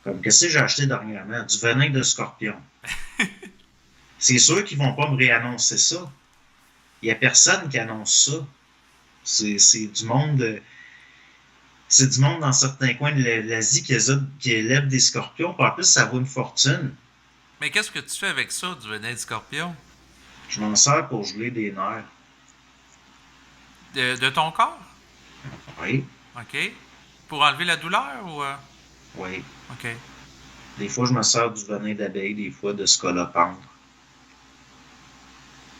Comme qu'est-ce que j'ai acheté dernièrement? Du venin de scorpion. C'est sûr qu'ils vont pas me réannoncer ça. Il y a personne qui annonce ça. C'est du monde. C'est du monde dans certains coins de l'Asie qui élève des scorpions. Puis en plus, ça vaut une fortune. Mais qu'est-ce que tu fais avec ça, du venin de scorpion? Je m'en sers pour geler des nerfs. De ton corps? Oui, OK. Pour enlever la douleur ou... oui. OK. Des fois, je me sers du venin d'abeille, des fois de scolopendre.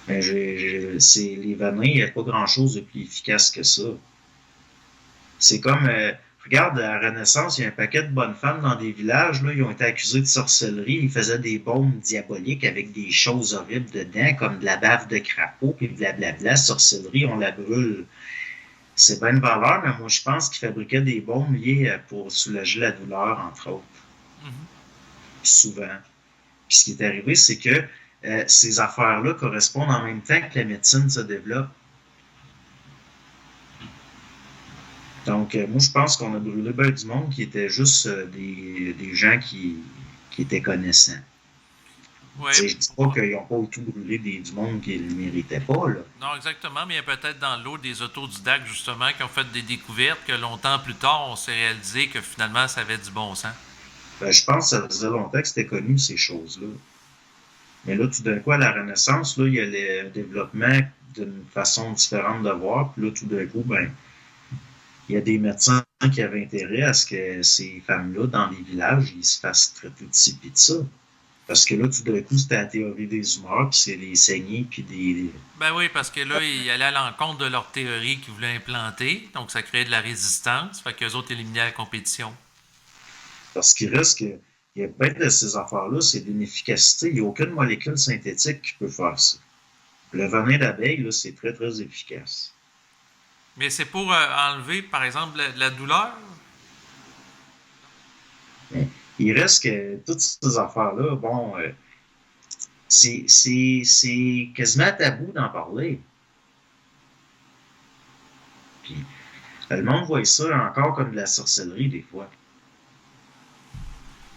Mais c'est les venins, il n'y a pas grand-chose de plus efficace que ça. C'est comme, regarde, à la Renaissance, il y a un paquet de bonnes femmes dans des villages, là, ils ont été accusés de sorcellerie. Ils faisaient des baumes diaboliques avec des choses horribles dedans, comme de la bave de crapaud, puis blablabla. Sorcellerie, on la brûle. C'est bien une valeur, mais moi, je pense qu'ils fabriquaient des baumes liés pour soulager la douleur, entre autres, Mhm. souvent. Puis ce qui est arrivé, c'est que ces affaires-là correspondent en même temps que la médecine se développe. Donc, moi, je pense qu'on a brûlé bien du monde qui était juste des gens qui étaient connaissants. Oui. Tu sais, je dis pas qu'ils n'ont pas tout brûlé du monde qui ne le méritait pas, là. Non, exactement, mais il y a peut-être dans l'eau des autodidactes, justement, qui ont fait des découvertes que longtemps plus tard, on s'est réalisé que finalement, ça avait du bon sens. Ben, je pense que ça faisait longtemps que c'était connu, ces choses-là. Mais là, tout d'un coup, à la Renaissance, là, il y a le développement d'une façon différente de voir. Puis là, tout d'un coup, ben, il y a des médecins qui avaient intérêt à ce que ces femmes-là, dans les villages, ils se fassent traiter de ci et de ça. Parce que là, tout d'un coup, c'était la théorie des humeurs, puis c'est les saignées, puis des... Ben oui, parce que là, ils allaient à l'encontre de leur théorie qu'ils voulaient implanter, donc ça créait de la résistance, fait qu'eux autres éliminaient la compétition. Parce qu'il reste que... Il y a bien de ces affaires-là, c'est d'une efficacité. Il n'y a aucune molécule synthétique qui peut faire ça. Le venin d'abeille, là, c'est très, très efficace. Mais c'est pour enlever, par exemple, la douleur. Mais il reste que toutes ces affaires-là, bon, c'est quasiment tabou d'en parler. Puis le monde voit ça encore comme de la sorcellerie, des fois.